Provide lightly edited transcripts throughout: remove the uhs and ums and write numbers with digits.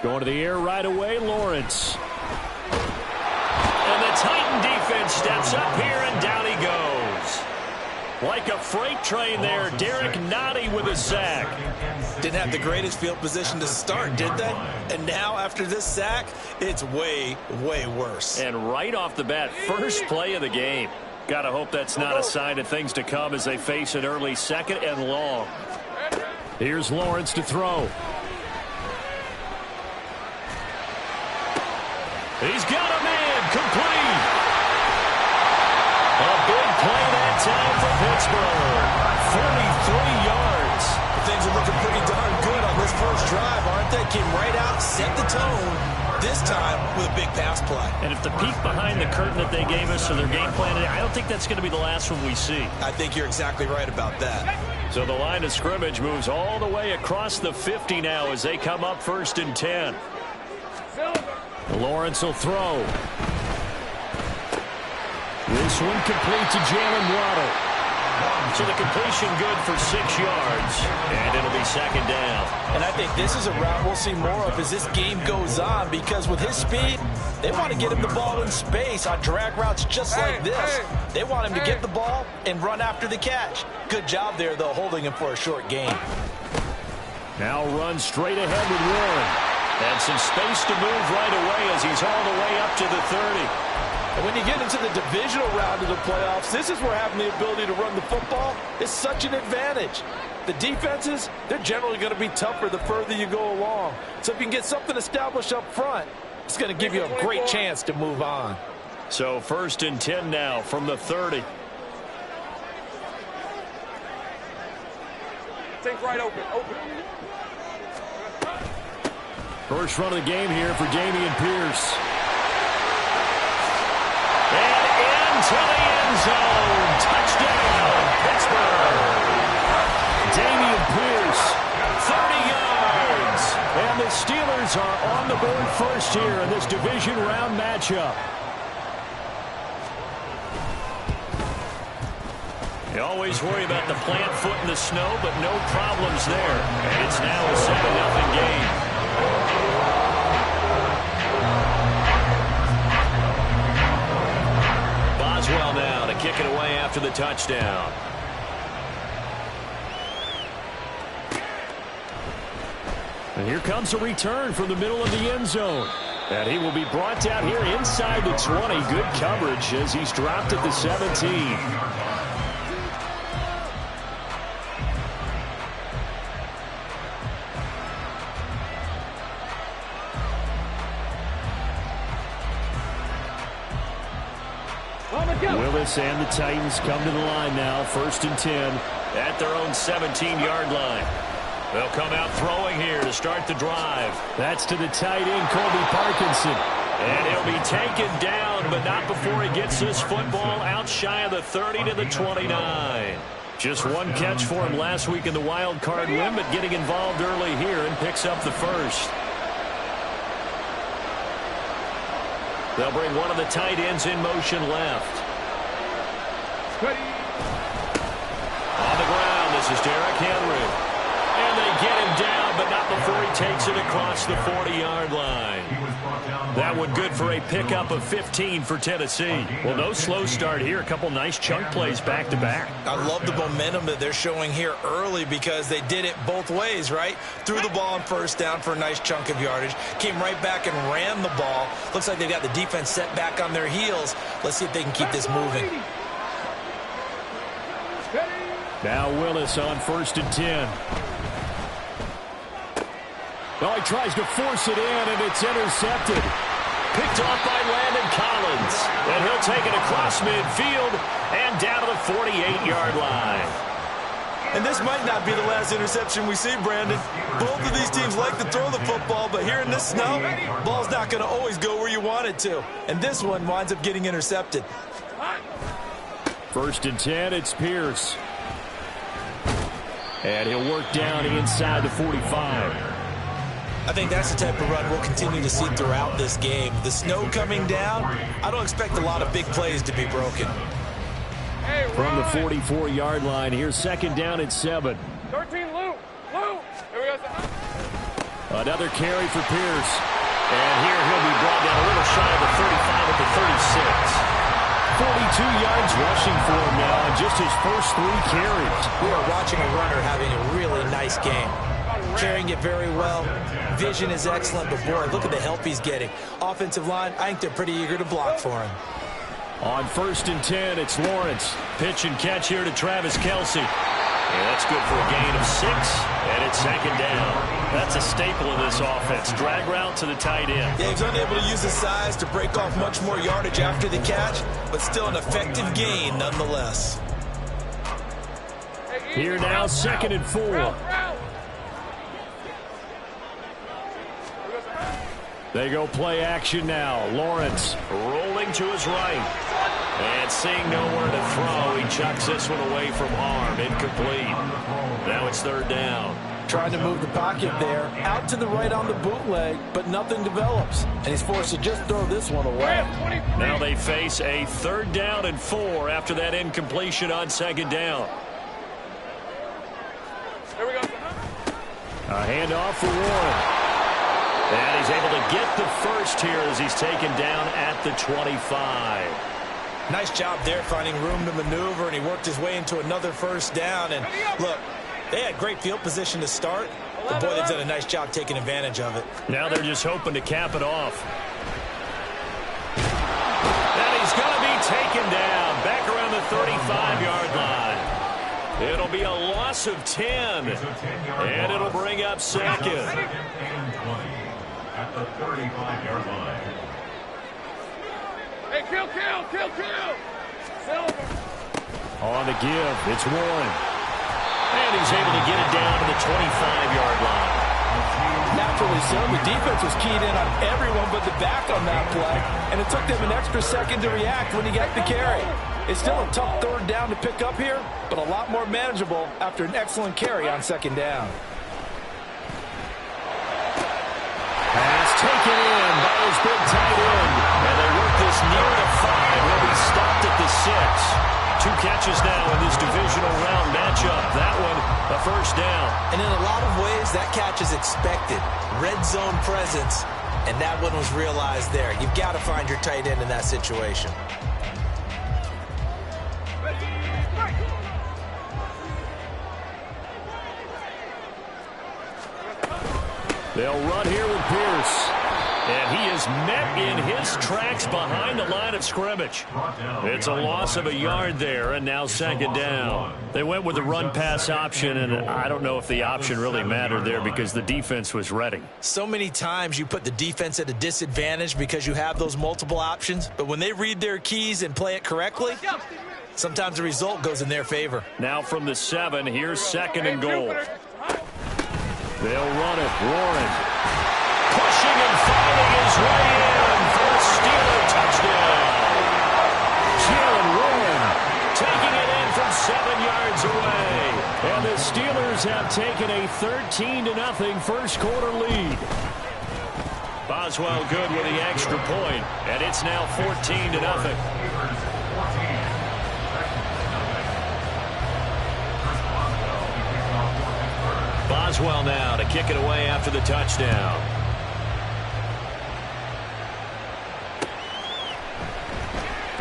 Going to the air right away, Lawrence. And the Titan defense steps up here, and down he goes. Like a freight train there, Derek Nottie with a sack. Didn't have the greatest field position to start, did they? And now, after this sack, it's way, way worse. And right off the bat, first play of the game. Gotta hope that's not a sign of things to come as they face an early second and long. Here's Lawrence to throw. He's got a man, complete. A big play that time for Pittsburgh. 43 yards. Things are looking pretty darn good on this first drive, aren't they? Came right out, set the tone, this time with a big pass play. And if the peek behind the curtain that they gave us or their game plan, I don't think that's going to be the last one we see. I think you're exactly right about that. So the line of scrimmage moves all the way across the 50 now as they come up 1st and 10. Lawrence will throw. This one complete to Jalen Waddle. So the completion good for 6 yards. And it'll be 2nd down. And I think this is a route we'll see more of as this game goes on, because with his speed, they want to get him the ball in space on drag routes just like this. They want him to get the ball and run after the catch. Good job there, though, holding him for a short gain. Now run straight ahead with Warren. And some space to move right away as he's all the way up to the 30. And when you get into the divisional round of the playoffs, this is where having the ability to run the football is such an advantage. The defenses, they're generally going to be tougher the further you go along. So if you can get something established up front, it's going to give you a great chance to move on. So 1st and 10 now from the 30. Think right open. First run of the game here for Dameon Pierce. And into the end zone. Touchdown, Pittsburgh. Dameon Pierce, 30 yards. And the Steelers are on the board first here in this division round matchup. You always worry about the plant foot in the snow, but no problems there. And it's now a 7-0 game. Boswell now to kick it away after the touchdown. And here comes a return from the middle of the end zone. And he will be brought down here inside the 20. Good coverage as he's dropped at the 17. Willis and the Titans come to the line now. 1st and 10 at their own 17-yard line. They'll come out throwing here to start the drive. That's to the tight end, Colby Parkinson. And he'll be taken down, but not before he gets this football out shy of the 30 to the 29. Just one catch for him last week in the wild card win, but getting involved early here and picks up the first. They'll bring one of the tight ends in motion left. On the ground, this is Derrick Henry. And they get him down, but not before he takes it across the 40-yard line. That one good for a pickup of 15 for Tennessee. Well, no slow start here. A couple nice chunk plays back-to-back. I love the momentum that they're showing here early because they did it both ways, right? Threw the ball on 1st down for a nice chunk of yardage. Came right back and ran the ball. Looks like they've got the defense set back on their heels. Let's see if they can keep this moving. Now Willis on 1st and 10. Oh, he tries to force it in, and it's intercepted. Picked off by Landon Collins. And he'll take it across midfield and down to the 48-yard line. And this might not be the last interception we see, Brandon. Both of these teams like to throw the football, but here in this snow, ball's not going to always go where you want it to. And this one winds up getting intercepted. 1st and 10, it's Pierce. And he'll work down inside the 45. I think that's the type of run we'll continue to see throughout this game. The snow coming down, I don't expect a lot of big plays to be broken. From the 44-yard line, here's 2nd down at 7. 13 Luke. Another carry for Pierce. And here he'll be brought down a little shy of the 35 at the 36. 42 yards rushing for him now in just his first 3 carries. We are watching a runner having a really nice game. Carrying it very well. Vision is excellent, but boy, look at the help he's getting. Offensive line, I think they're pretty eager to block for him. On 1st and 10, it's Lawrence. Pitch and catch here to Travis Kelce. And that's good for a gain of 6, and it's 2nd down. That's a staple of this offense. Drag route to the tight end. Yeah, he's unable to use his size to break off much more yardage after the catch, but still an effective gain nonetheless. Here now, 2nd and 4. They go play action now. Lawrence rolling to his right. And seeing nowhere to throw, he chucks this one away from harm. Incomplete. Now it's 3rd down. Trying to move the pocket there. Out to the right on the bootleg, but nothing develops. And he's forced to just throw this one away. Now they face a 3rd down and 4 after that incompletion on 2nd down. Here we go. A handoff for Warren. And he's able to get the first here as he's taken down at the 25. Nice job there finding room to maneuver, and he worked his way into another 1st down. And look, they had great field position to start, but boy, they've done a nice job taking advantage of it. Now they're just hoping to cap it off. And he's going to be taken down back around the 35-yard line. It'll be a loss of 10, and it'll bring up 2nd. At the 35-yard line. Hey, kill. Silver. On the give, it's Warren. And he's able to get it down to the 25-yard line. Naturally so. The defense was keyed in on everyone but the back on that play, and it took them an extra second to react when he got the carry. It's still a tough 3rd down to pick up here, but a lot more manageable after an excellent carry on 2nd down. Pass taken in by his big tight end. And they work this near the 5. He'll be stopped at the 6. 2 catches now in this divisional round matchup. That one, a 1st down. And in a lot of ways, that catch is expected. Red zone presence, and that one was realized there. You've got to find your tight end in that situation. They'll run here with Pierce. And he is met in his tracks behind the line of scrimmage. It's a loss of a yard there, and now 2nd down. They went with the run-pass option, and I don't know if the option really mattered there because the defense was ready. So many times you put the defense at a disadvantage because you have those multiple options, but when they read their keys and play it correctly, sometimes the result goes in their favor. Now from the 7, here's 2nd and goal. They'll run it. Warren pushing and fighting his way in for a Steeler touchdown. Jalen Warren taking it in from 7 yards away. And the Steelers have taken a 13-0 first quarter lead. Boswell good with the extra point, and it's now 14-0. Boswell now to kick it away after the touchdown.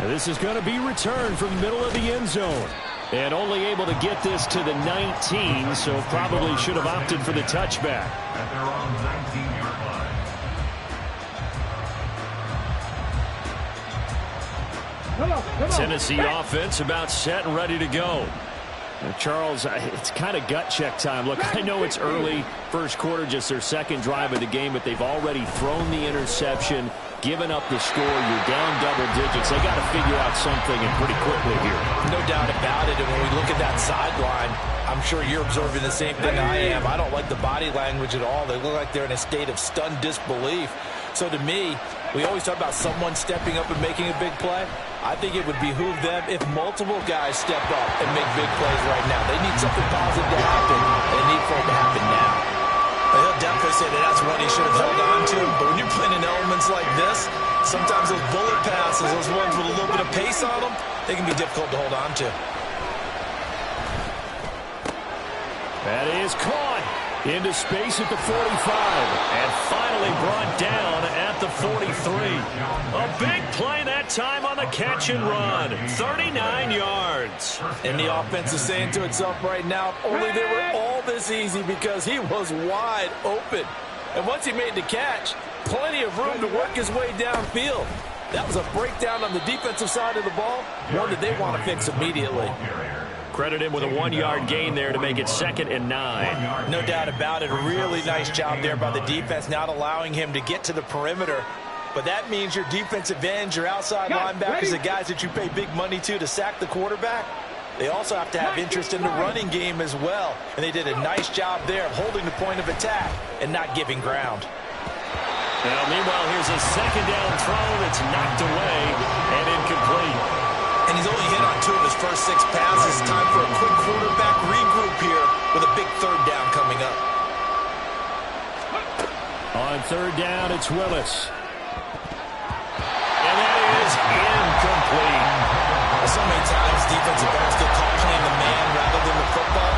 This is going to be returned from the middle of the end zone. And only able to get this to the 19, so probably should have opted for the touchback. At their own 19-yard line. Tennessee offense about set and ready to go. Charles, it's kind of gut check time. Look, I know it's early, first quarter, just their 2nd drive of the game, but they've already thrown the interception, given up the score. You're down double digits. They got to figure out something and pretty quickly here. No doubt about it. And when we look at that sideline, I'm sure you're observing the same thing I am. I don't like the body language at all. They look like they're in a state of stunned disbelief. So to me, we always talk about someone stepping up and making a big play. I think it would behoove them if multiple guys step up and make big plays right now. They need something positive to happen, and they need for it to happen now. He'll definitely say that that's what he should have held on to. But when you're playing in elements like this, sometimes those bullet passes, those ones with a little bit of pace on them, they can be difficult to hold on to. That is caught into space at the 45 and finally brought down at the 43. A big play that time on the catch and run. 39 yards. And the offense is saying to itself right now, only they were all this easy because he was wide open. And once he made the catch, plenty of room to work his way downfield. That was a breakdown on the defensive side of the ball, one that they want to fix immediately. Credit him with a 1-yard gain there to make it 2nd and 9. No doubt about it. A really nice job there by the defense, not allowing him to get to the perimeter. But that means your defensive ends, your outside linebackers, the guys that you pay big money to sack the quarterback, they also have to have interest in the running game as well. And they did a nice job there of holding the point of attack and not giving ground. Now, meanwhile, here's a 2nd down throw that's knocked away and incomplete. And he's only hit on 2 of his first 6 passes. Time for a quick quarterback regroup here with a big 3rd down coming up. On 3rd down, it's Willis. And that is incomplete. So many times defensive backs get caught playing the man rather than the football,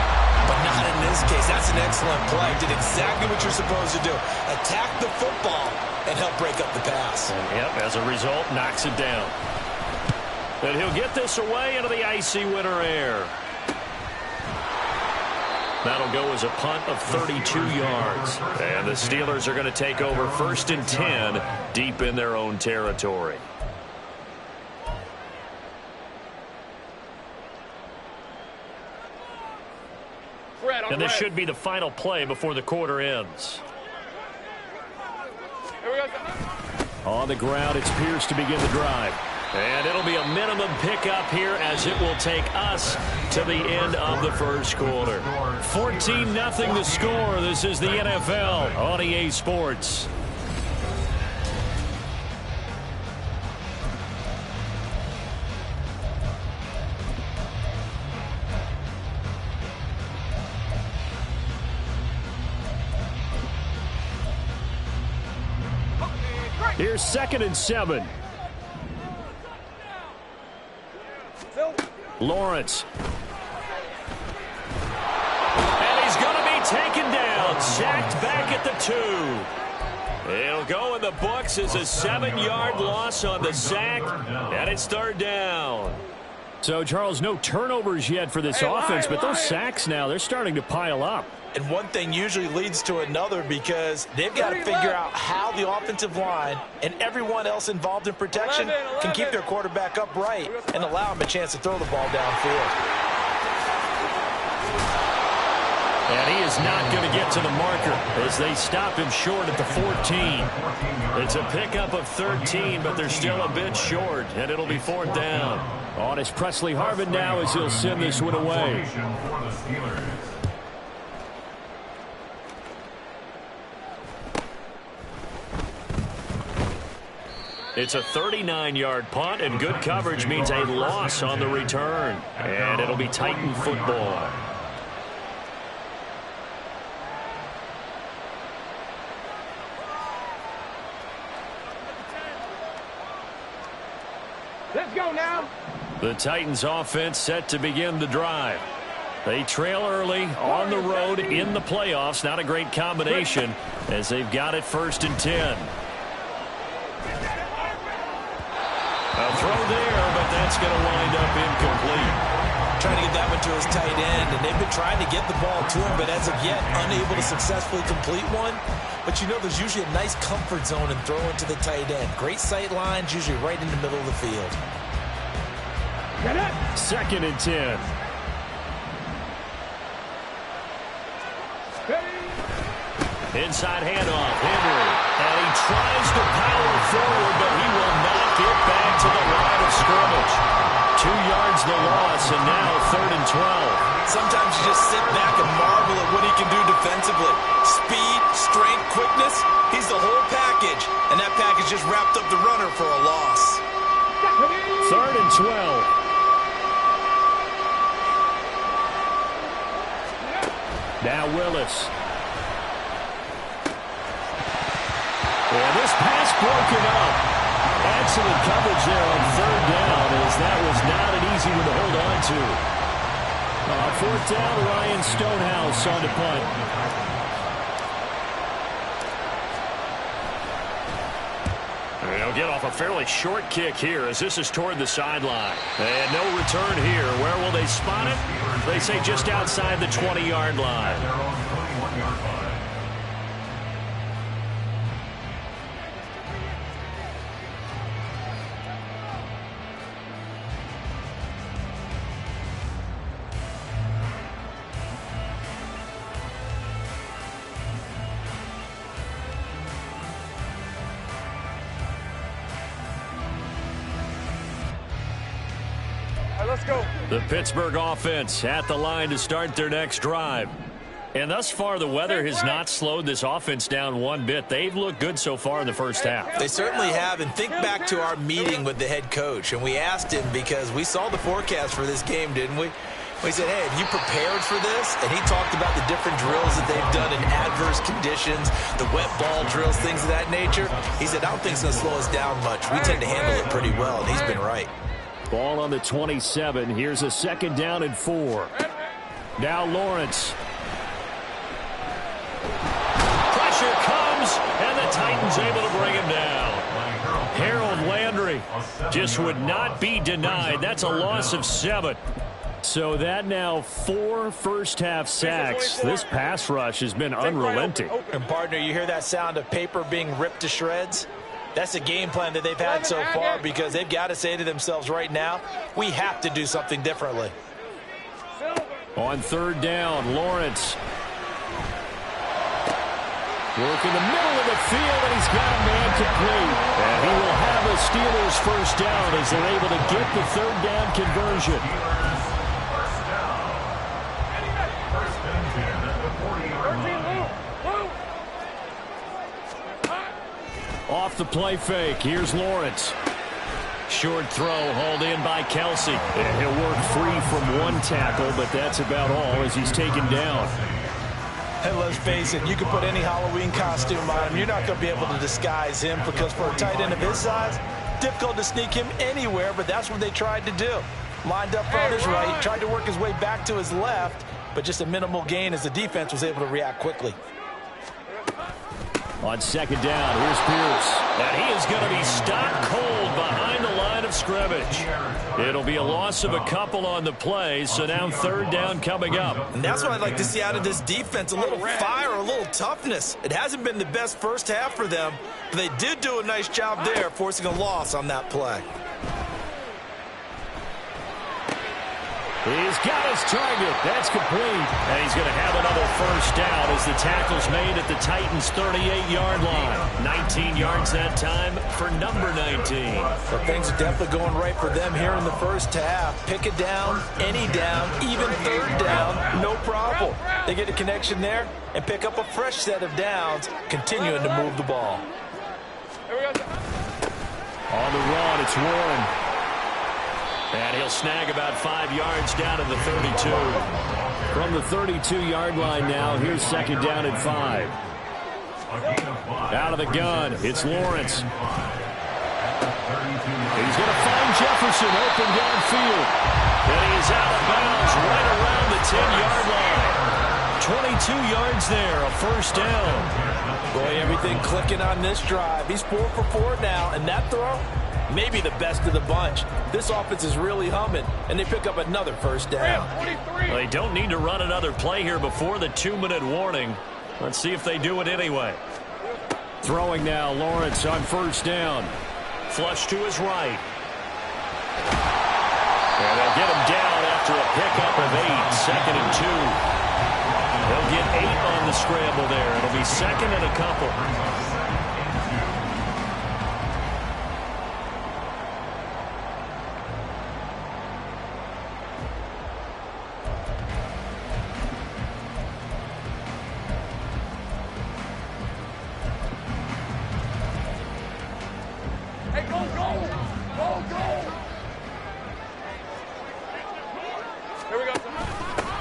but not in this case. That's an excellent play. Did exactly what you're supposed to do. Attack the football and help break up the pass. And, yep, as a result, knocks it down. And he'll get this away into the icy winter air. That'll go as a punt of 32 yards. And the Steelers are going to take over 1st and 10 deep in their own territory. And this should be the final play before the quarter ends. On the ground, it's Pierce to begin the drive. And it'll be a minimum pickup here as it will take us to the end of the first quarter. 14-0 the score. This is the NFL on EA Sports. Here's 2nd and 7. Lawrence. And he's going to be taken down. Sacked back at the 2. It'll go in the books as a 7-yard loss on the sack. And it's 3rd down. So, Charles, no turnovers yet for this offense, but those sacks now, they're starting to pile up. And one thing usually leads to another because they've got to figure out how the offensive line and everyone else involved in protection can keep their quarterback upright and allow him a chance to throw the ball downfield. And he is not going to get to the marker as they stop him short at the 14. It's a pickup of 13, but they're still a bit short, and it'll be 4th down. On is Presley Harvin now as he'll send this one away. It's a 39-yard punt, and good coverage means a loss on the return. And it'll be Titan football. Let's go now. The Titans offense set to begin the drive. They trail early on the road in the playoffs. Not a great combination as they've got it 1st and 10. A throw there, but that's going to wind up incomplete. Trying to get that one to his tight end, and they've been trying to get the ball to him, but as of yet, unable to successfully complete one. But you know there's usually a nice comfort zone in throwing to the tight end. Great sight lines, usually right in the middle of the field. 2nd and 10. Inside handoff, Henry. And he tries to power forward, but he will not get back to the line of scrimmage. 2 yards the loss, and now 3rd and 12. Sometimes you just sit back and marvel at what he can do defensively. Speed, strength, quickness, he's the whole package. And that package just wrapped up the runner for a loss. 3rd and 12. Now Willis. And this pass broken up. Excellent coverage there on 3rd down as that was not an easy one to hold on to. Fourth down, Ryan Stonehouse on to punt. They'll get off a fairly short kick here as this is toward the sideline. And no return here. Where will they spot it? They say just outside the 20-yard line. They're on 21-yard line. Let's go. The Pittsburgh offense at the line to start their next drive. And thus far, the weather has not slowed this offense down one bit. They've looked good so far in the first half. They certainly have. And think back to our meeting with the head coach. And we asked him because we saw the forecast for this game, didn't we? We said, hey, have you prepared for this? And he talked about the different drills that they've done in adverse conditions, the wet ball drills, things of that nature. He said, I don't think it's going to slow us down much. We tend to handle it pretty well, and he's been right. Ball on the 27. Here's a second down and 4. Now Lawrence. Pressure comes, and the Titans able to bring him down. Harold Landry just would not be denied. That's a loss of 7. So that now 4 first-half sacks. This pass rush has been unrelenting. And, partner, you hear that sound of paper being ripped to shreds? That's the game plan that they've had so far because they've got to say to themselves right now, we have to do something differently. On third down, Lawrence. Work in the middle of the field, and he's got a man complete. And he will have the Steelers first down as they're able to get the third down conversion. First and 10 at the 40-yard line. Off the play fake, here's Lawrence. Short throw hauled in by Kelsey. And he'll work free from one tackle, but that's about all as he's taken down. And let's face it, you can put any Halloween costume on him. You're not going to be able to disguise him because for a tight end of his size, difficult to sneak him anywhere, but that's what they tried to do. Lined up on his right, tried to work his way back to his left, but just a minimal gain as the defense was able to react quickly. On second down, here's Pierce. And he is going to be stopped cold behind the line of scrimmage. It'll be a loss of a couple on the play, so now third down coming up. And that's what I'd like to see out of this defense, a little fire, a little toughness. It hasn't been the best first half for them, but they did do a nice job there, forcing a loss on that play. He's got his target. That's complete. And he's going to have another first down as the tackle's made at the Titans' 38-yard line. 19 yards that time for number 19. But things are definitely going right for them here in the first half. Pick it down, any down, even third down, no problem. They get a connection there and pick up a fresh set of downs, continuing to move the ball. On the run, it's Warren. And he'll snag about 5 yards down to the 32. From the 32-yard line now, here's second down and 5. Out of the gun, it's Lawrence. He's going to find Jefferson open downfield. And he's out of bounds right around the 10-yard line. 22 yards there, a first down. Boy, everything clicking on this drive. He's 4 for 4 now, and that throw, maybe the best of the bunch. This offense is really humming, and they pick up another first down. Well, they don't need to run another play here before the 2-minute warning. Let's see if they do it anyway. Throwing now, Lawrence on first down. Flush to his right. And they'll get him down after a pickup of 8, second and 2. They'll get 8 on the scramble there. It'll be second and a couple.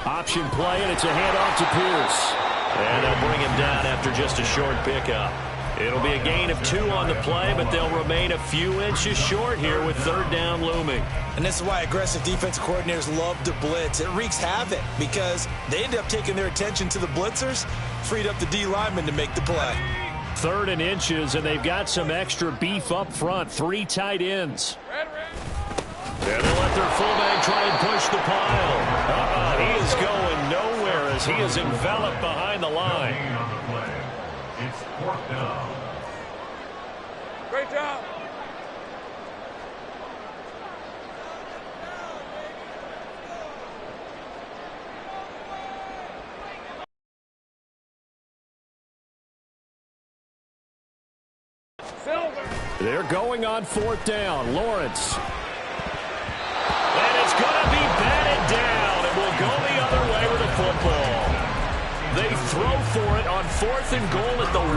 Option play, and it's a handoff to Pierce. And they'll bring him down after just a short pickup. It'll be a gain of 2 on the play, but they'll remain a few inches short here with 3rd down looming. And this is why aggressive defensive coordinators love to blitz. It wreaks havoc because they end up taking their attention to the blitzers, freed up the D lineman to make the play. 3rd and inches, and they've got some extra beef up front. 3 tight ends. And they'll let their fullback try and push the pile. He is going nowhere as he is enveloped behind the line. It's 4th down. Great job. They're going on 4th down. Lawrence. And it's going to be batted down. It will go the other way with the football. They throw for it on 4th and goal at the 1.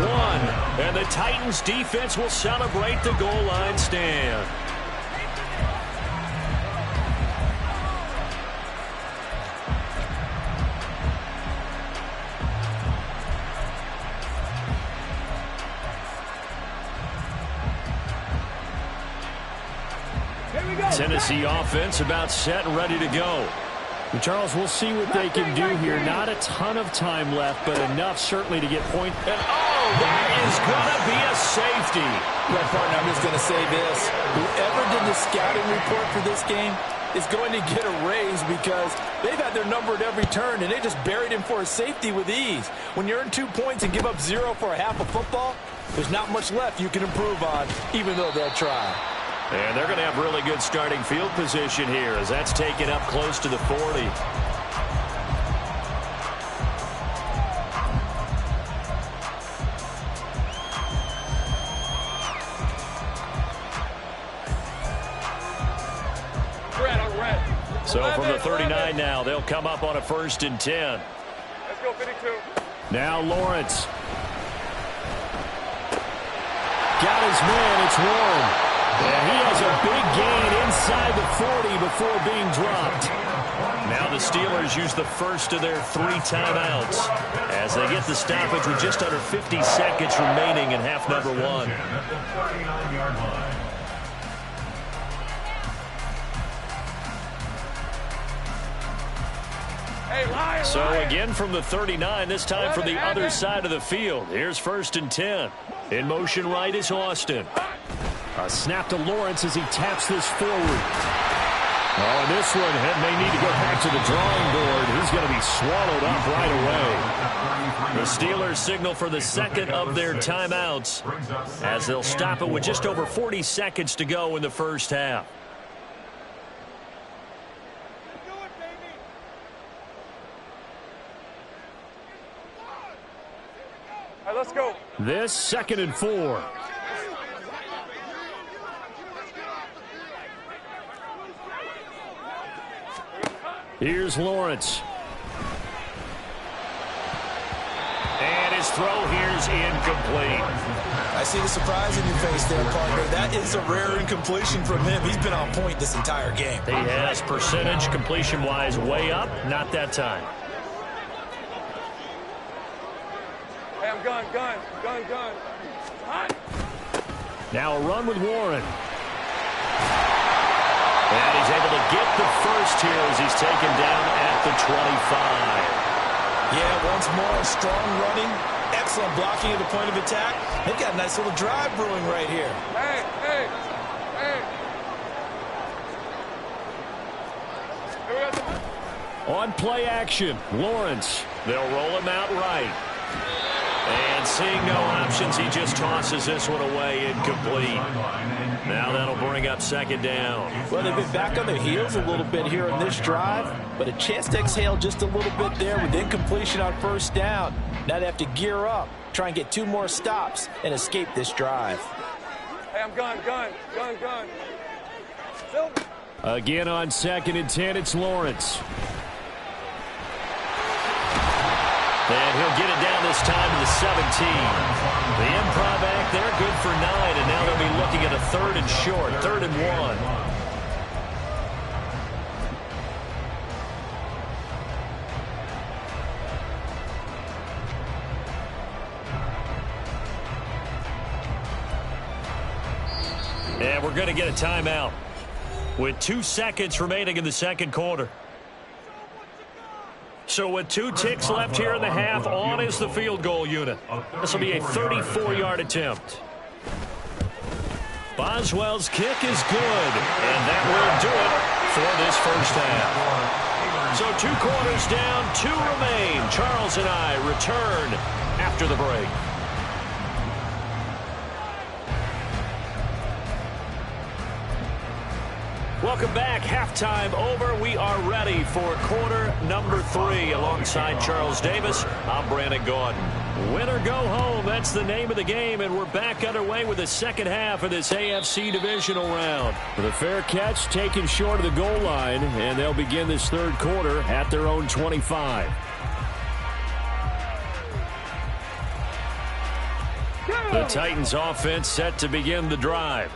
And the Titans defense will celebrate the goal line stand. Tennessee offense about set and ready to go. And Charles, we'll see what they can do here. Not a ton of time left, but enough certainly to get point. And that is going to be a safety. Well, partner, I'm just going to say this. Whoever did the scouting report for this game is going to get a raise because they've had their number at every turn, and they just buried him for a safety with ease. When you earn 2 points and give up 0 for a half of football, there's not much left you can improve on, even though they'll try. And they're going to have really good starting field position here as that's taken up close to the 40. So from the 39 now, they'll come up on a 1st and 10. Let's go, 52. Now Lawrence. Got his man, it's Warren. And he has a big gain inside the 40 before being dropped. Now the Steelers use the first of their 3 timeouts as they get the stoppage with just under 50 seconds remaining in half number 1. So again from the 39, this time from the other side of the field. Here's 1st and 10. In motion right is Austin. A snap to Lawrence as he taps this forward. Oh, and this one may need to go back to the drawing board. He's going to be swallowed up right away. The Steelers signal for the 2nd of their timeouts as they'll stop it with just over 40 seconds to go in the 1st half. All right, let's go. This 2nd and 4. Here's Lawrence. And his throw here's incomplete. I see the surprise in your face there, partner. That is a rare incompletion from him. He's been on point this entire game. He has percentage completion-wise way up. Not that time. Hey, I'm gun. Hot. Now a run with Warren. And he's able to get the first here as he's taken down at the 25. Yeah, once more, strong running, excellent blocking at the point of attack. They've got a nice little drive brewing right here. Hey. On play action, Lawrence. They'll roll him out right. And seeing no options, he just tosses this one away incomplete. Now that'll bring up 2nd down. Well, they've been back on their heels a little bit here on this drive, but a chance to exhale just a little bit there with incompletion on 1st down. Now they have to gear up, try and get 2 more stops and escape this drive. Hey, I'm gun. Again on 2nd and 10, it's Lawrence. And he'll get it down this time to the 17. The improv act, they're good for 9, and now they'll be looking at a 3rd and short, 3rd and 1. And we're going to get a timeout with 2 seconds remaining in the second quarter. So with 2 ticks left here in the half, on is the field goal unit. This will be a 34-yard attempt. Boswell's kick is good, and that will do it for this first half. So 2 quarters down, 2 remain. Charles and I return after the break. Welcome back. Halftime over. We are ready for quarter number 3. Alongside Charles Davis, I'm Brandon Gaudin. Win or go home, that's the name of the game, and we're back underway with the second half of this AFC divisional round. With a fair catch taken short of the goal line, and they'll begin this third quarter at their own 25. The Titans offense set to begin the drive.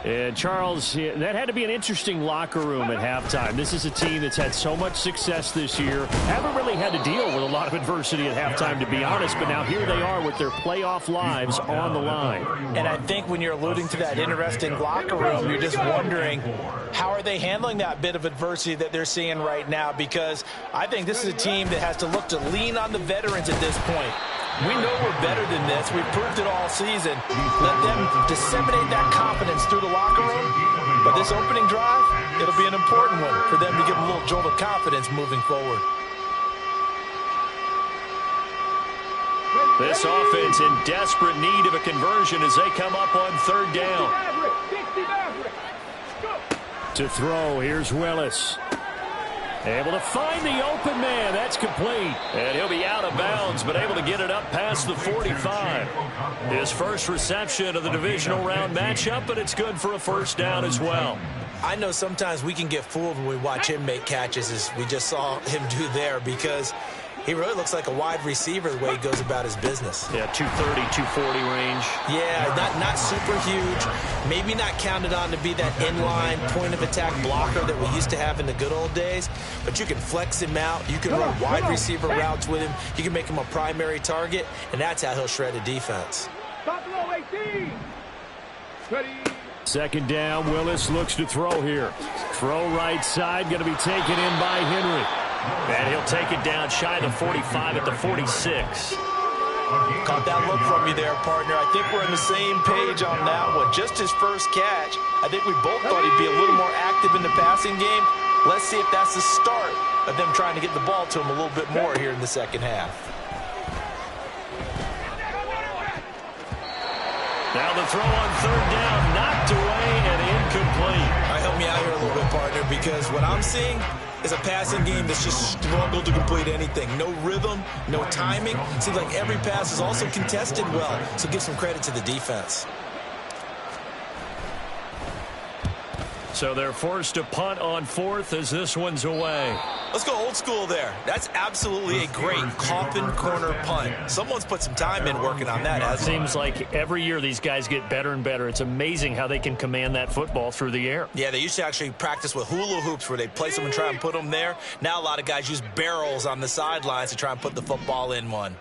And Charles, that had to be an interesting locker room at halftime. This is a team that's had so much success this year. Haven't really had to deal with a lot of adversity at halftime, to be honest. But now here they are with their playoff lives on the line. And I think when you're alluding to that interesting locker room, you're just wondering, how are they handling that bit of adversity that they're seeing right now? Because I think this is a team that has to look to lean on the veterans at this point. We know we're better than this. We've proved it all season. Let them disseminate that confidence through the locker room. But this opening drive, it'll be an important one for them to give them a little jolt of confidence moving forward. This offense in desperate need of a conversion as they come up on third down. To throw, here's Willis. Able to find the open man. That's complete. And he'll be out of bounds, but able to get it up past the 45. His first reception of the divisional round matchup, but it's good for a first down as well. I know sometimes we can get fooled when we watch him make catches, as we just saw him do there, because he really looks like a wide receiver the way he goes about his business. Yeah, 230, 240 range. Yeah, not super huge. Maybe not counted on to be that inline point-of-attack blocker that we used to have in the good old days. But you can flex him out. You can run wide receiver routes with him. You can make him a primary target, and that's how he'll shred a defense. Second down, Willis looks to throw here. Throw right side, going to be taken in by Henry. And he'll take it down shy of the 45 at the 46. Caught that look from you there, partner. I think we're on the same page on that one. Just his first catch. I think we both thought he'd be a little more active in the passing game. Let's see if that's the start of them trying to get the ball to him a little bit more here in the second half. Now the throw on third down, knocked away and incomplete. All right, help me out here a little bit, partner, because what I'm seeing is a passing game that's just struggled to complete anything. No rhythm, no timing. Seems like every pass is also contested well, so give some credit to the defense. So they're forced to punt on fourth as this one's away. Let's go old school there. That's absolutely a great coffin corner punt. Someone's put some time in working on that. It seems like every year these guys get better and better. It's amazing how they can command that football through the air. Yeah, they used to actually practice with hula hoops where they place them and try and put them there. Now a lot of guys use barrels on the sidelines to try and put the football in one.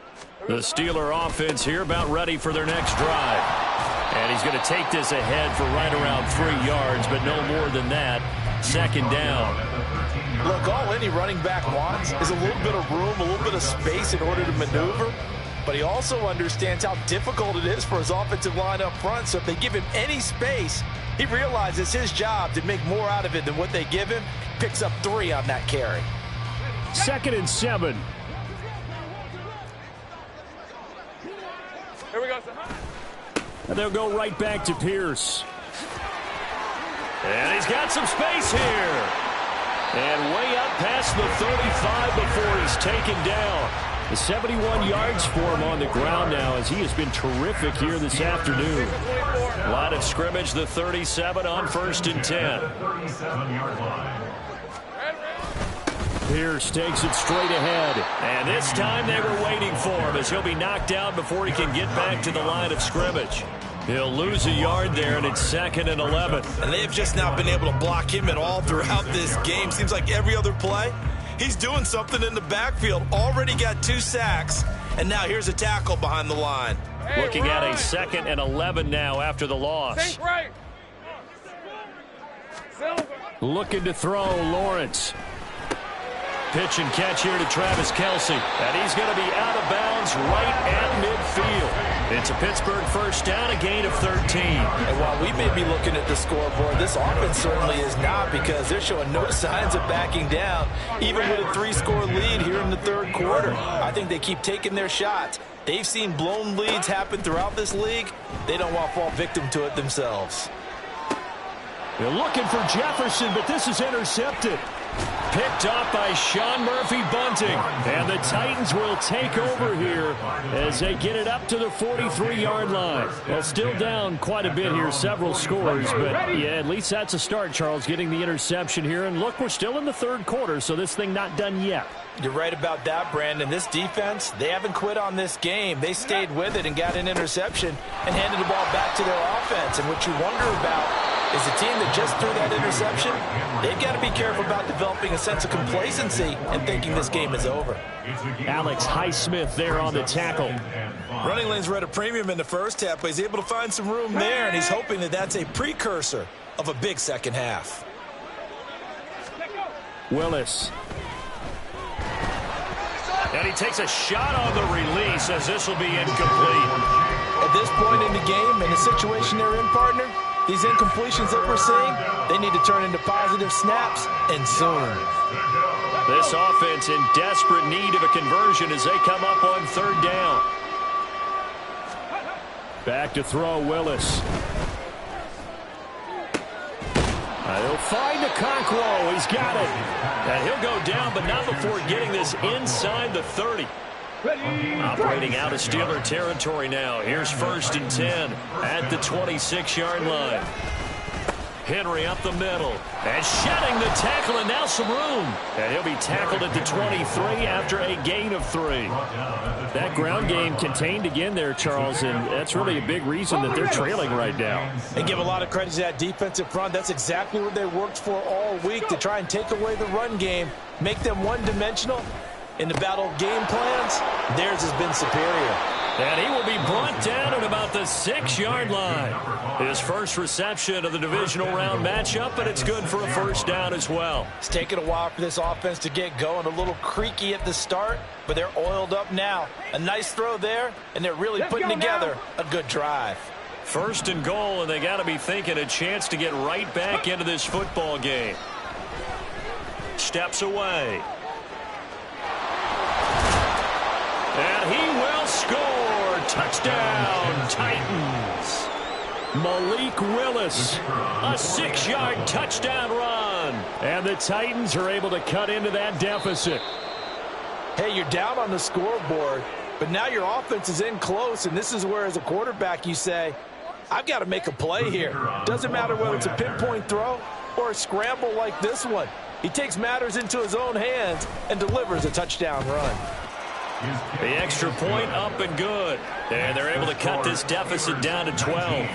The Steeler offense here about ready for their next drive. And he's going to take this ahead for right around 3 yards, but no more than that. Second down. Look, all any running back wants is a little bit of room, a little bit of space in order to maneuver. But he also understands how difficult it is for his offensive line up front. So if they give him any space, he realizes his job to make more out of it than what they give him. Picks up 3 on that carry. 2nd and 7. Here we go, sir. And they'll go right back to Pierce. And he's got some space here. And way up past the 35 before he's taken down. The 71 yards for him on the ground now as he has been terrific here this afternoon. Line of scrimmage, the 37 on 1st and 10. 37-yard line. Pierce takes it straight ahead. And this time they were waiting for him as he'll be knocked down before he can get back to the line of scrimmage. He'll lose a yard there, and it's 2nd and 11. And they've just not been able to block him at all throughout this game. Seems like every other play, he's doing something in the backfield. Already got 2 sacks, and now here's a tackle behind the line. Looking at a 2nd and 11 now after the loss. Think right. Silver. Looking to throw, Lawrence. Pitch and catch here to Travis Kelce. And he's going to be out of bounds right at midfield. It's a Pittsburgh first down, a gain of 13. And while we may be looking at the scoreboard, this offense certainly is not, because they're showing no signs of backing down, even with a 3-score lead here in the third quarter. I think they keep taking their shots. They've seen blown leads happen throughout this league. They don't want to fall victim to it themselves. They're looking for Jefferson, but this is intercepted. Picked off by Sean Murphy-Bunting. And the Titans will take over here as they get it up to the 43-yard line. Well, still down quite a bit here, several scores. But, yeah, at least that's a start, Charles, getting the interception here. And, look, we're still in the third quarter, so this thing not done yet. You're right about that, Brandon. This defense, they haven't quit on this game. They stayed with it and got an interception and handed the ball back to their offense. And what you wonder about is a team that just threw that interception, they've got to be careful about developing a sense of complacency and thinking this game is over. Alex Highsmith there on the tackle. Running lanes were at a premium in the first half, but he's able to find some room there, and he's hoping that that's a precursor of a big second half. Willis. And he takes a shot on the release as this will be incomplete. At this point in the game, in the situation they're in, partner, these incompletions that we're seeing, they need to turn into positive snaps, and soon. This offense in desperate need of a conversion as they come up on third down. Back to throw, Willis. He'll find Okonkwo. He's got it. And he'll go down, but not before getting this inside the 30. Operating out of Steeler territory now. Here's 1st and 10 at the 26-yard line. Henry up the middle and shedding the tackle, and now some room. And he'll be tackled at the 23 after a gain of 3. That ground game contained again there, Charles, and that's really a big reason that they're trailing right now. They give a lot of credit to that defensive front. That's exactly what they worked for all week, to try and take away the run game, make them one-dimensional. In the battle of game plans, theirs has been superior. And he will be brought down at about the 6-yard line. His first reception of the divisional round matchup, but it's good for a first down as well. It's taken a while for this offense to get going. A little creaky at the start, but they're oiled up now. A nice throw there, and they're really putting together a good drive. 1st and goal, and they got to be thinking a chance to get right back into this football game. Steps away. And he will score. Touchdown, Titans. Malik Willis, a 6-yard touchdown run. And the Titans are able to cut into that deficit. Hey, you're down on the scoreboard, but now your offense is in close, and this is where, as a quarterback, you say, I've got to make a play here. Doesn't matter whether it's a pinpoint throw or a scramble like this one. He takes matters into his own hands and delivers a touchdown run. The extra point up and good. And they're able to cut this deficit down to 12.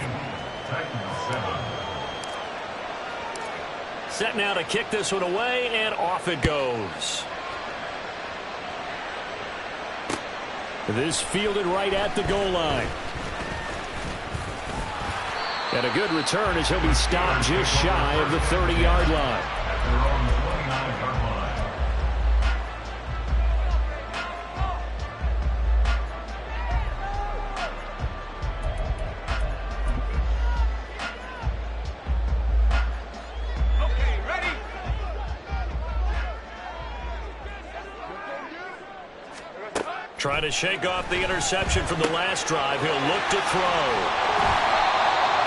Set now to kick this one away, and off it goes. This fielded right at the goal line. And a good return as he'll be stopped just shy of the 30-yard line. Trying to shake off the interception from the last drive. He'll look to throw.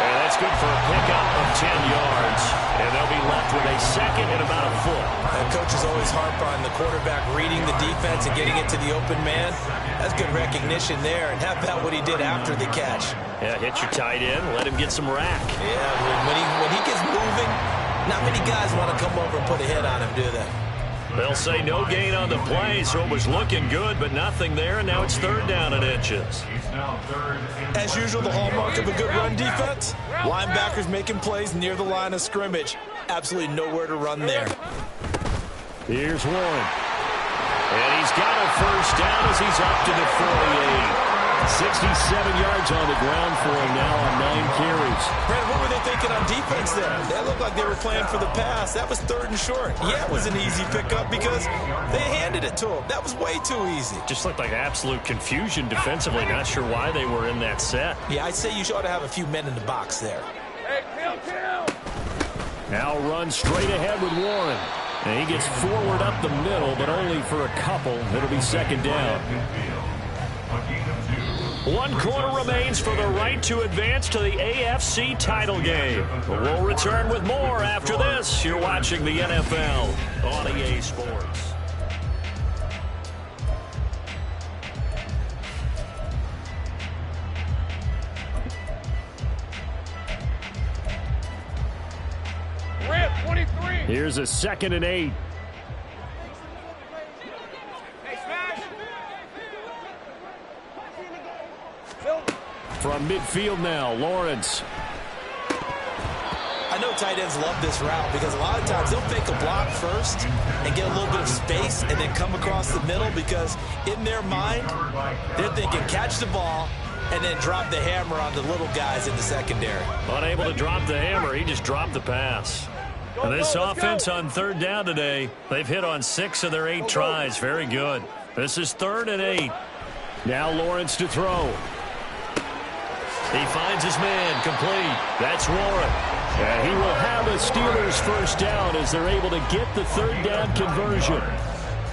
And that's good for a pickup of 10 yards. And they'll be left with a second and about a foot. And coaches always harp on the quarterback reading the defense and getting it to the open man. That's good recognition there. And how about what he did after the catch? Yeah, hit your tight end, let him get some rack. Yeah, when he gets moving, not many guys want to come over and put a hit on him, do they? They'll say no gain on the play, so it was looking good, but nothing there, and now it's 3rd down and inches. As usual, the hallmark of a good run defense, linebackers making plays near the line of scrimmage. Absolutely nowhere to run there. Here's Warren. And he's got a first down as he's up to the 48. 67 yards on the ground for him now on 9 carries. Brad, what were they thinking on defense there? They looked like they were playing for the pass. That was 3rd and short. Yeah, it was an easy pickup because they handed it to him. That was way too easy. Just looked like absolute confusion defensively. Not sure why they were in that set. Yeah, I'd say you ought to have a few men in the box there. Hey, kill. Now run straight ahead with Warren. And he gets forward up the middle, but only for a couple. It'll be 2nd down. 1 quarter remains for the right to advance to the AFC title game. We'll return with more after this. You're watching the NFL on EA Sports. Red 23. Here's a 2nd and 8. From midfield now, Lawrence. I know tight ends love this route because a lot of times they'll fake a block first and get a little bit of space and then come across the middle because in their mind, they're thinking catch the ball and then drop the hammer on the little guys in the secondary. Unable to drop the hammer, he just dropped the pass. This offense on 3rd down today, they've hit on 6 of their 8 tries. Very good. This is 3rd and 8. Now Lawrence to throw. He finds his man, complete. That's Warren. And he will have a Steelers 1st down as they're able to get the 3rd down conversion.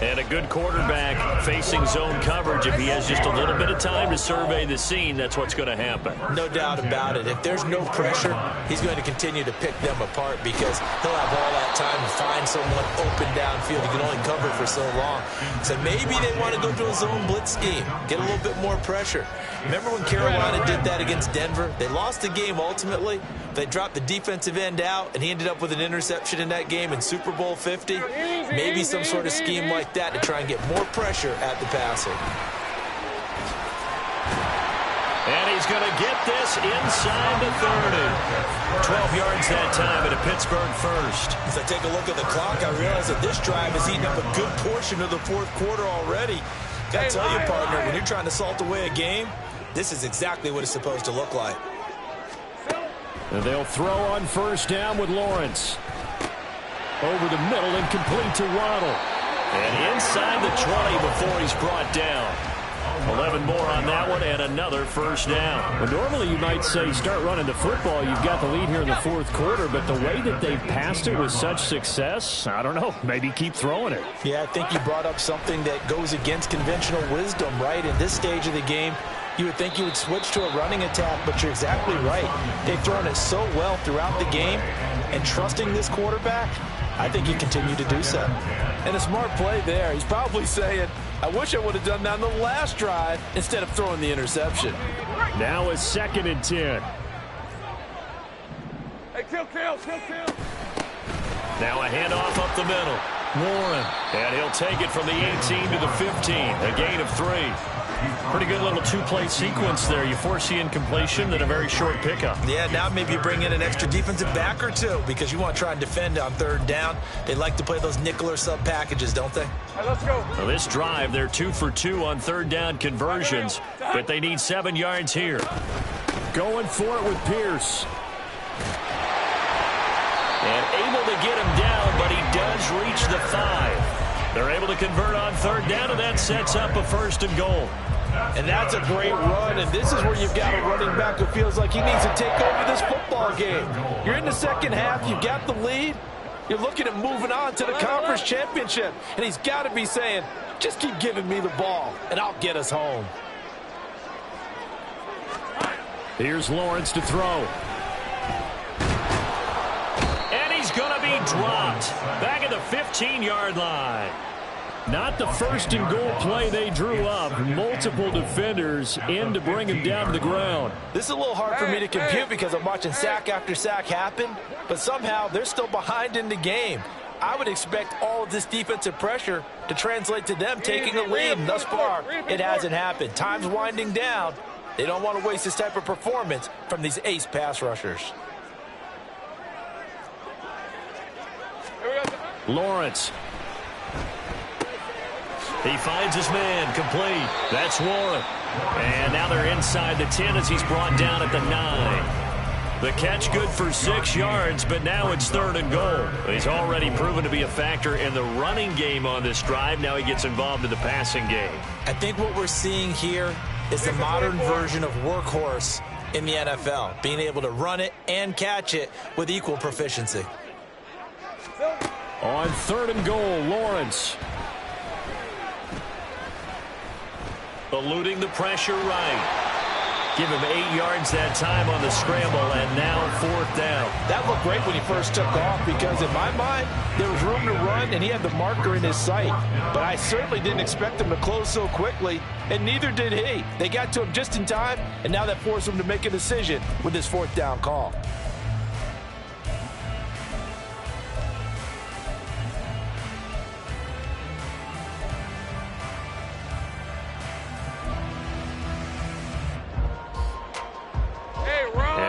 And a good quarterback facing zone coverage. If he has just a little bit of time to survey the scene, that's what's going to happen. No doubt about it. If there's no pressure, he's going to continue to pick them apart because he'll have all that time to find someone open downfield. He can only cover for so long. So maybe they want to go to a zone blitz scheme, get a little bit more pressure. Remember when Carolina did that against Denver? They lost the game ultimately. They dropped the defensive end out, and he ended up with an interception in that game in Super Bowl 50. Maybe some sort of scheme like that to try and get more pressure at the passer. And he's going to get this inside the 30. 12 yards that time at a Pittsburgh 1st. As I take a look at the clock, I realize that this drive has eaten up a good portion of the 4th quarter already. Got to tell you, partner, when you're trying to salt away a game, this is exactly what it's supposed to look like. And they'll throw on 1st down with Lawrence. Over the middle and complete to Waddle. And inside the 20 before he's brought down. 11 more on that one and another 1st down. Well, normally you might say start running the football. You've got the lead here in the 4th quarter, but the way that they've passed it with such success, I don't know, maybe keep throwing it. Yeah, I think you brought up something that goes against conventional wisdom, right? In this stage of the game, you would think you would switch to a running attack, but you're exactly right. They've thrown it so well throughout the game, and trusting this quarterback, I think you continue to do so. And a smart play there. He's probably saying, I wish I would have done that on the last drive instead of throwing the interception. Now a 2nd and 10. Hey, kill. Now a handoff up the middle. Warren. And he'll take it from the 18 to the 15. A gain of 3. Pretty good little 2-play sequence there. You force the incompletion, then a very short pickup. Yeah, now maybe you bring in an extra defensive back or two because you want to try and defend on 3rd down. They like to play those nickel or sub packages, don't they? Hey, let's go. Well, this drive, they're 2 for 2 on 3rd down conversions, but they need 7 yards here. Going for it with Pierce. And able to get him down, but he does reach the 5. They're able to convert on 3rd down, and that sets up a 1st and goal. And that's a great run, and this is where you've got a running back who feels like he needs to take over this football game. You're in the 2nd half, you've got the lead, you're looking at moving on to the conference championship, and he's got to be saying, just keep giving me the ball, and I'll get us home. Here's Lawrence to throw. And he's going to be dropped back at the 15-yard line. Not the 1st and goal play they drew up. Multiple defenders in to bring him down to the ground. This is a little hard for me to compute because I'm watching sack after sack happen, but somehow they're still behind in the game. I would expect all of this defensive pressure to translate to them taking a lead, and thus far, it hasn't happened. Time's winding down. They don't want to waste this type of performance from these ace pass rushers. Lawrence. He finds his man, complete. That's Warren. And now they're inside the 10 as he's brought down at the 9. The catch good for 6 yards, but now it's 3rd and goal. He's already proven to be a factor in the running game on this drive. Now he gets involved in the passing game. I think what we're seeing here is the modern version of workhorse in the NFL, being able to run it and catch it with equal proficiency. On 3rd and goal, Lawrence. Eluding the pressure right. Give him 8 yards that time on the scramble, and now 4th down. That looked great when he first took off because in my mind, there was room to run, and he had the marker in his sight. But I certainly didn't expect him to close so quickly, and neither did he. They got to him just in time, and now that forced him to make a decision with his 4th down call.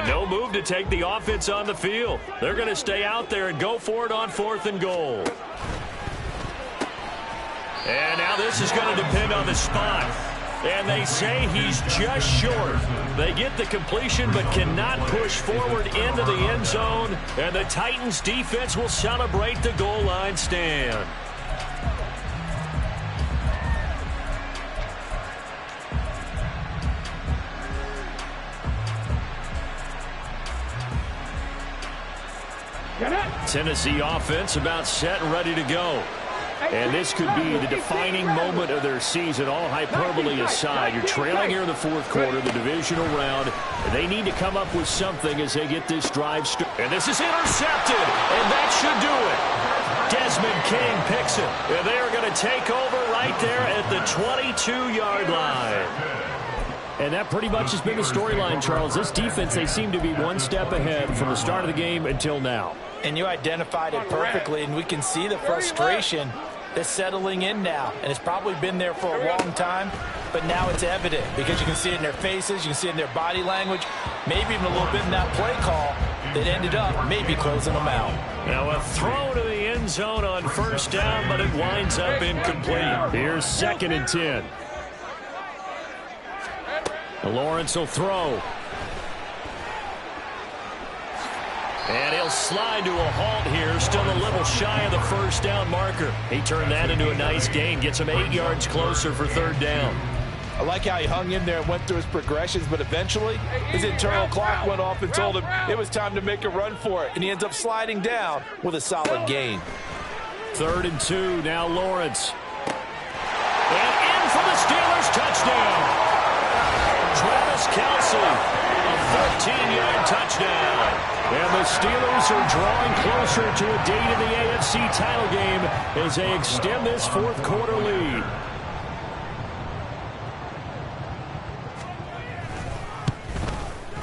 No move to take the offense on the field. They're going to stay out there and go for it on 4th and goal. And now this is going to depend on the spot. And they say he's just short. They get the completion but cannot push forward into the end zone. And the Titans defense will celebrate the goal line stand. Tennessee offense about set and ready to go. And this could be the defining moment of their season, all hyperbole aside. You're trailing here in the 4th quarter, the divisional round. And they need to come up with something as they get this drive started. And this is intercepted, and that should do it. Desmond King picks it. And they are going to take over right there at the 22-yard line. And that pretty much has been the storyline, Charles. This defense, they seem to be one step ahead from the start of the game until now. And you identified it perfectly, and we can see the frustration that's settling in now. And it's probably been there for a long time, but now it's evident because you can see it in their faces, you can see it in their body language, maybe even a little bit in that play call that ended up maybe closing them out. Now a throw to the end zone on 1st down, but it winds up incomplete. Here's 2nd and 10. Lawrence will throw. And he'll slide to a halt here, still a little shy of the 1st down marker. He turned that into a nice gain, gets him 8 yards closer for 3rd down. I like how he hung in there and went through his progressions, but eventually his internal clock went off and told him it was time to make a run for it, and he ends up sliding down with a solid gain. 3rd and 2, now Lawrence. And in for the Steelers, touchdown. Travis Kelce, a 13-yard touchdown. And the Steelers are drawing closer to a date in the AFC title game as they extend this 4th quarter lead.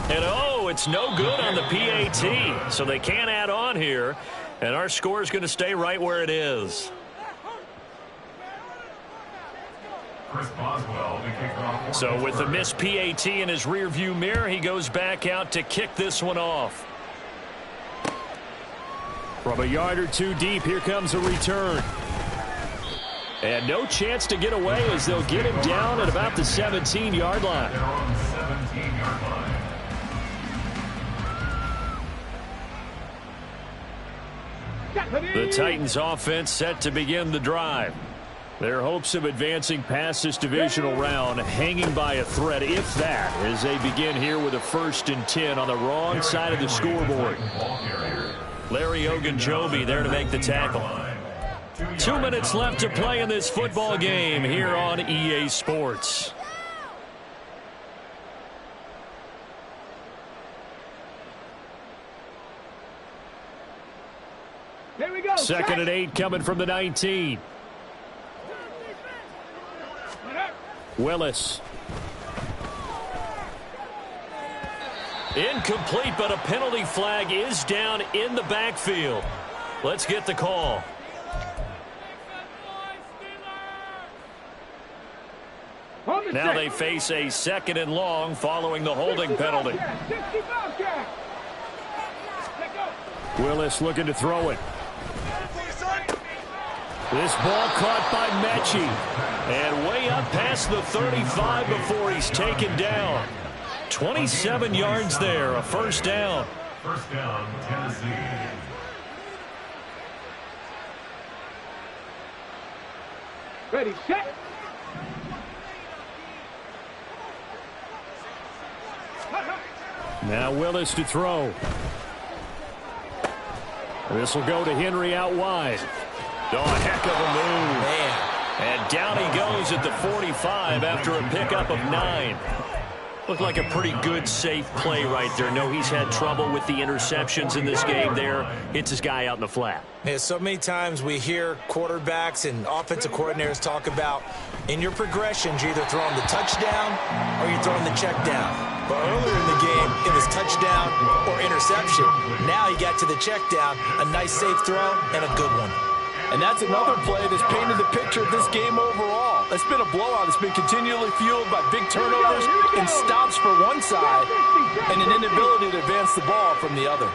And oh, it's no good on the PAT, so they can't add on here. And our score is going to stay right where it is. So with the missed PAT in his rearview mirror, he goes back out to kick this one off. From a yard or two deep, here comes a return. And no chance to get away as they'll get him down at about the 17-yard line. The Titans offense set to begin the drive. Their hopes of advancing past this divisional round hanging by a thread, if that, as they begin here with a 1st and 10 on the wrong side of the scoreboard. Larry Ogunjobi there to make the tackle. 2 minutes left to play in this football game here on EA Sports. Here we go. 2nd and 8 coming from the 19. Willis. Incomplete, but a penalty flag is down in the backfield. Let's get the call. Now they face a 2nd and long following the holding penalty. Willis looking to throw it. This ball caught by Mechie. And way up past the 35 before he's taken down. 27 yards there, a first down. First down, Tennessee. Ready, set. Now Willis to throw. This will go to Henry out wide. Oh, a heck of a move. Man. And down he goes at the 45 after a pickup of 9. Looked like a pretty good, safe play right there. No, he's had trouble with the interceptions in this game there. Hits his guy out in the flat. Yeah, so many times we hear quarterbacks and offensive coordinators talk about in your progressions, you're either throwing the touchdown or you're throwing the check down. But earlier in the game, it was touchdown or interception. Now he got to the check down, a nice safe throw, and a good one. And that's another play that's painted the picture of this game overall. It's been a blowout. It's been continually fueled by big turnovers and stops for one side and an inability to advance the ball from the other.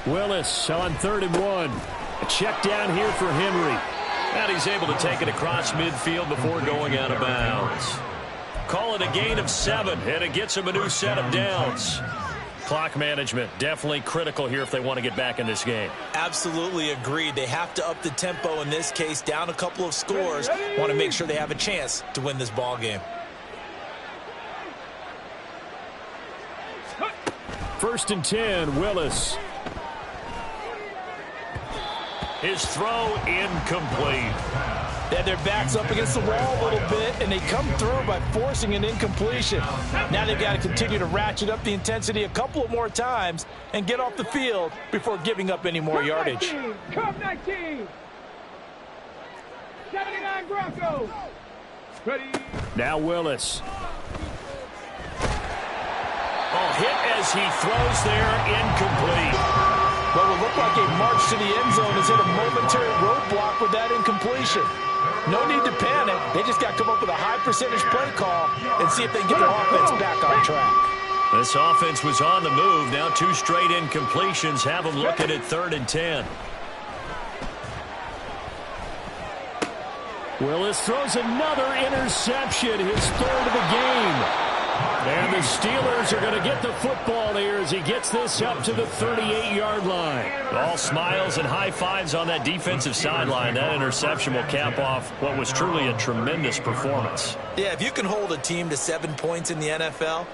Willis on 3rd and 1. A check down here for Henry. And he's able to take it across midfield before going out of bounds. Call it a gain of 7, and it gets him a new set of downs. Clock management definitely critical here if they want to get back in this game. Absolutely agreed. They have to up the tempo in this case, down a couple of scores. Want to make sure they have a chance to win this ball game. First and 10, Willis. His throw incomplete. They had their backs up against the wall a little bit, and they come through by forcing an incompletion. Now they've got to continue to ratchet up the intensity a couple of more times and get off the field before giving up any more yardage. 19, Cup 19. 79 Broncos. Ready. Now Willis. Oh, hit as he throws there, incomplete. What would look like a march to the end zone has hit a momentary roadblock with that incompletion. No need to panic. They just got to come up with a high percentage play call and see if they can get their offense back on track. This offense was on the move. Now 2 straight incompletions have them looking at 3rd and 10. Willis throws another interception, his 3rd of the game. And the Steelers are going to get the football here as he gets this up to the 38-yard line. All smiles and high fives on that defensive sideline. That interception will cap off what was truly a tremendous performance. Yeah, if you can hold a team to 7 points in the NFL,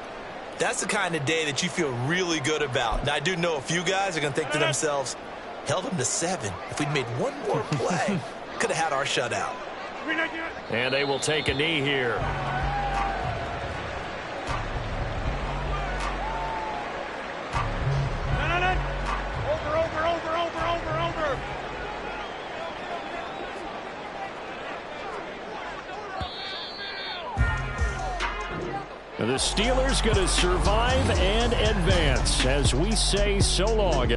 that's the kind of day that you feel really good about. Now, I do know a few guys are going to think to themselves, held them to 7. If we'd made one more play, could have had our shutout. And they will take a knee here. The Steelers going to survive and advance as we say so long.